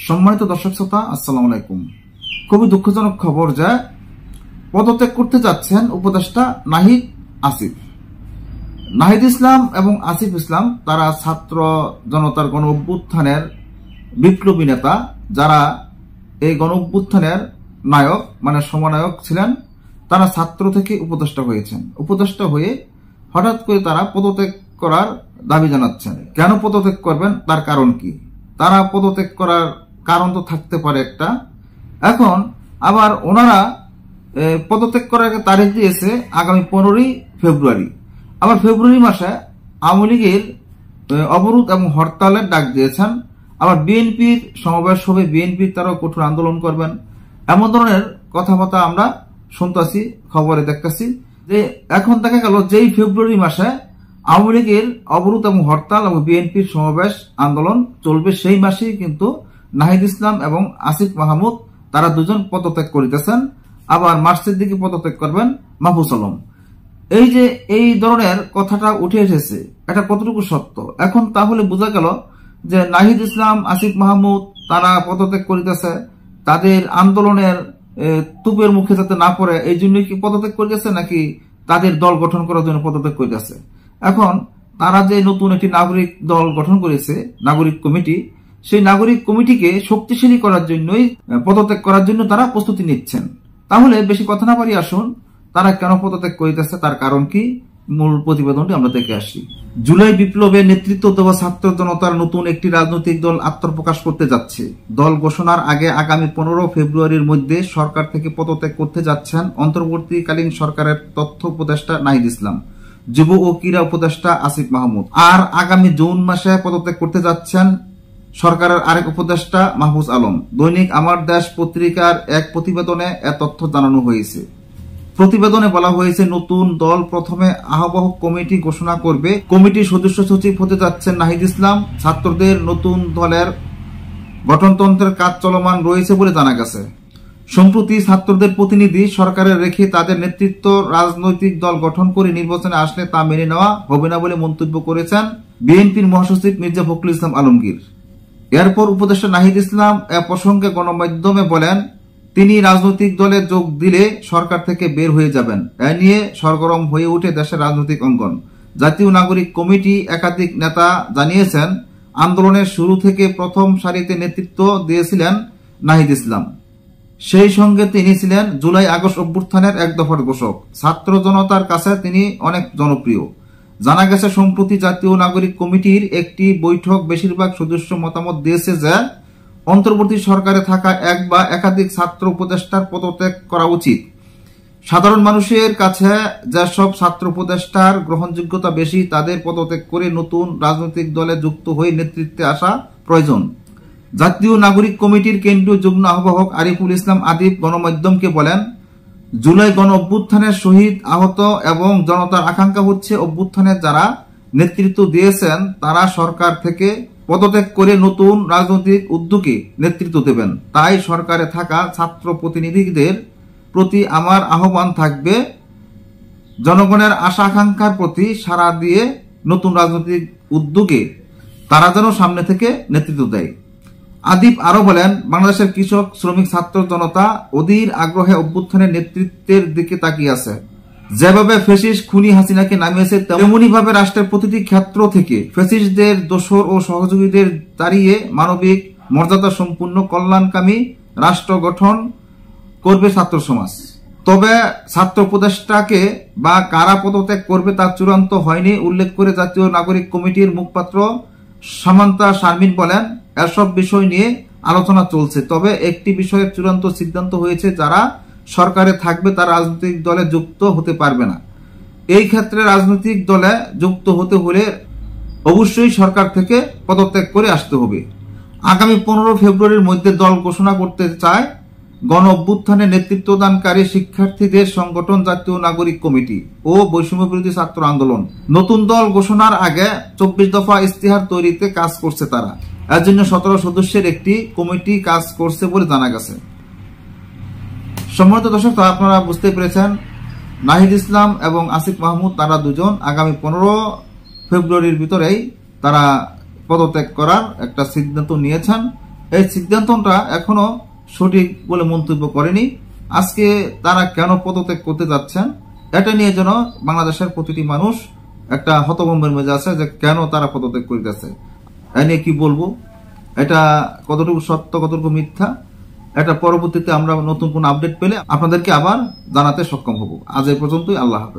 সম্মানিত দর্শক শ্রোতা, আসসালামু আলাইকুম। খুবই দুঃখজনক খবর যে পদত্যাগ করতে যাচ্ছেন উপদেষ্টা নাহিদ আসিফ। নাহিদ ইসলাম এবং আসিফ ইসলাম তারা ছাত্র জনতার গণ অভ্যুত্থানের বিপ্লবী নেতা, যারা এই গণ অভ্যুত্থানের নায়ক মানে সমন্বয়ক ছিলেন। তারা ছাত্র থেকে উপদেষ্টা হয়েছেন। উপদেষ্টা হয়ে হঠাৎ করে তারা পদত্যাগ করার দাবি জানাচ্ছেন। কেন পদত্যাগ করবেন, তার কারণ কি? তারা পদত্যাগ করার কারণ তো থাকতে পারে একটা। এখন আবার ওনারা পদত্যাগ করার তারিখ দিয়েছে আগামী 15ই ফেব্রুয়ারি। আবার ফেব্রুয়ারি মাসে আওয়ামী লীগের অবরোধ এবং হরতালের ডাক দিয়েছেন। আবার বিএনপির সমাবেশ হবে, বিএনপির তারাও কঠোর আন্দোলন করবেন। এমন ধরনের কথাবার্তা আমরা শুনতেছি, খবরে দেখতেছি যে এখন দেখা গেল যেই ফেব্রুয়ারি মাসে আওয়ামী লীগের অবরোধ এবং হরতাল এবং বিএনপির সমাবেশ আন্দোলন চলবে, সেই মাসেই কিন্তু নাহিদ ইসলাম এবং আসিফ মাহমুদ তারা দুজন পদত্যাগ করিতেছেন। আবার মার্চের দিকে পদত্যাগ করবেন মাহফুজ আলম। এই যে এই ধরনের কথাটা উঠে এসেছে, এটা কতটুকু সত্য? এখন তাহলে বোঝা গেল যে নাহিদ ইসলাম, আসিফ মাহমুদ তারা পদত্যাগ করিতেছে, তাদের আন্দোলনের তুপের মুখে যাতে না পড়ে এই জন্য কি পদত্যাগ করিতেছে, নাকি তাদের দল গঠন করার জন্য পদত্যাগ করিতেছে? এখন তারা যে নতুন একটি নাগরিক দল গঠন করেছে, নাগরিক কমিটি, সেই নাগরিক কমিটিকে শক্তিশালী করার জন্যই পদত্যাগ করার জন্য তারা প্রস্তুতি নিচ্ছেন। তাহলে বেশি কথা না পারি, আসুন তারা কেন পদত্যাগ করিতেছে, তার কারণ কি, মূল প্রতিবেদনটি আমরা দেখে আসি। জুলাই বিপ্লবে নেতৃত্ব দেওয়া ছাত্র জনতার নতুন একটি রাজনৈতিক দল আত্মপ্রকাশ করতে যাচ্ছে। দল ঘোষণার আগে আগামী 15 ফেব্রুয়ারির মধ্যে সরকার থেকে পদত্যাগ করতে যাচ্ছেন অন্তর্বর্তীকালীন সরকারের তথ্য উপদেষ্টা নাহিদ ইসলাম, যুব ও ক্রীড়া উপদেষ্টা আসিফ মাহমুদ। আর আগামী জুন মাসে পদত্যাগ করতে যাচ্ছেন সরকারের আরেক উপদেষ্টা মাহফুজ আলম। দৈনিক আমার দেশ পত্রিকার এক প্রতিবেদনে এ তথ্য জানানো হয়েছে। প্রতিবেদনে বলা হয়েছে, নতুন দল প্রথমে আহ্বায়ক কমিটি ঘোষণা করবে। কমিটির সদস্য সচিব হতে যাচ্ছেন নাহিদ ইসলাম। ছাত্রদের নতুন দলের গঠনতন্ত্রের কাজ চলমান রয়েছে বলে জানা গেছে। সম্প্রতি ছাত্রদের প্রতিনিধি সরকারে রেখে তাদের নেতৃত্ব রাজনৈতিক দল গঠন করে নির্বাচনে আসলে তা মেনে নেওয়া হবে না বলে মন্তব্য করেছেন বিএনপির মহাসচিব মির্জা ফখরুল ইসলাম আলমগীর। এরপর উপদেষ্টা নাহিদ ইসলাম এ প্রসঙ্গে গণমাধ্যমে বলেন, তিনি রাজনৈতিক দলে যোগ দিলে সরকার থেকে বের হয়ে যাবেন। এ নিয়ে সরগরম হয়ে ওঠে দেশের রাজনৈতিক অঙ্গন। জাতীয় নাগরিক কমিটি একাধিক নেতা জানিয়েছেন, আন্দোলনের শুরু থেকে প্রথম সারিতে নেতৃত্ব দিয়েছিলেন নাহিদ ইসলাম। সেই সঙ্গে তিনি ছিলেন জুলাই আগস্ট অভ্যুত্থানের এক দফার ঘোষক। ছাত্র জনতার কাছে তিনি অনেক জনপ্রিয়। জানা গেছে, সম্প্রতি জাতীয় নাগরিক কমিটির একটি বৈঠক বেশিরভাগ সদস্য মতামত দিয়েছে যে অন্তর্বর্তী সরকারে থাকা এক বা একাধিক ছাত্র উপদেষ্টার পদত্যাগ করা উচিত। সাধারণ মানুষের কাছে যেসব ছাত্র উপদেষ্টার গ্রহণযোগ্যতা বেশি, তাদের পদত্যাগ করে নতুন রাজনৈতিক দলে যুক্ত হয়ে নেতৃত্বে আসা প্রয়োজন। জাতীয় নাগরিক কমিটির কেন্দ্রীয় যুগ্ম আহ্বায়ক আরিফুল ইসলাম আদিব গণমাধ্যমকে বলেন, জুলাই গণ অভ্যুত্থানের শহীদ, আহত এবং জনতার আকাঙ্ক্ষা হচ্ছে অভ্যুত্থানের যারা নেতৃত্ব দিয়েছেন তারা সরকার থেকে পদত্যাগ করে নতুন রাজনৈতিক উদ্যোগে নেতৃত্ব দেবেন। তাই সরকারে থাকা ছাত্র প্রতিনিধিদের প্রতি আমার আহ্বান থাকবে, জনগণের আশা আকাঙ্ক্ষার প্রতি সাড়া দিয়ে নতুন রাজনৈতিক উদ্যোগে তারা যেন সামনে থেকে নেতৃত্ব দেয়। আদিব আরো বলেন, বাংলাদেশের কৃষক, শ্রমিক, ছাত্র জনতা অধীর আগ্রহে অভ্যুত্থানের নেতৃত্বের দিকে তাকিয়ে আছে। যেভাবে ফ্যাসিস্ট খুনি হাসিনাকে নামিয়েছে, তেমনি ভাবে রাষ্ট্রের প্রতিটি ক্ষেত্র থেকে ফ্যাসিস্টদের দোসর ও সহযোগীদের তাড়িয়ে মানবিক মর্যাদা সম্পূর্ণ কল্যাণকামী রাষ্ট্র গঠন করবে ছাত্র সমাজ। তবে ছাত্র উপদেষ্টাকে বা কারা পদত্যাগ করবে তা চূড়ান্ত হয়নি উল্লেখ করে জাতীয় নাগরিক কমিটির মুখপাত্র সামান্তা শারমিন বলেন, এসব বিষয় নিয়ে আলোচনা চলছে। তবে একটি বিষয়ের চূড়ান্ত সিদ্ধান্ত হয়েছে, যারা সরকারে থাকবে তারা রাজনৈতিক দলে যুক্ত হতে পারবে না। এই ক্ষেত্রে রাজনৈতিক দলে যুক্ত হতে হলে অবশ্যই সরকার থেকে পদত্যাগ করে আসতে হবে। আগামী 15 ফেব্রুয়ারির মধ্যে দল ঘোষণা করতে চায় গণ অভ্যুত্থানে নেতৃত্বদানকারী শিক্ষার্থীদের সংগঠন জাতীয় নাগরিক কমিটি ও বৈষম্য বিরোধী ছাত্র আন্দোলন। নতুন দল ঘোষণার আগে 24 দফা ইস্তেহার তৈরিতে কাজ করছে তারা। এর জন্য 17 সদস্যের একটি কমিটি কাজ করছে বলে জানা গেছে। সম্মানিত দর্শক, আপনারা বুঝতে পেরেছেন, নাহিদ ইসলাম এবং আসিফ মাহমুদ তারা দুজন আগামী 15 ফেব্রুয়ারির ভিতরেই তারা পদত্যাগ করার একটা সিদ্ধান্ত নিয়েছেন। এই সিদ্ধান্তটা এখনো সঠিক বলে মন্তব্য করেনি। আজকে তারা কেন পদত্যাগ করতে যাচ্ছেন এটা নিয়ে যেন বাংলাদেশের প্রতিটি মানুষ একটা হতভম্বের মেজাজে আছে যে কেন তারা পদত্যাগ করিতেছে। এ নিয়ে কি বলবো, এটা কতটুকু সত্য কতটুকু মিথ্যা, এটা পরবর্তীতে আমরা নতুন কোন আপডেট পেলে আপনাদেরকে আবার জানাতে সক্ষম হব। আজ এই পর্যন্তই। আল্লাহ হাফেজ।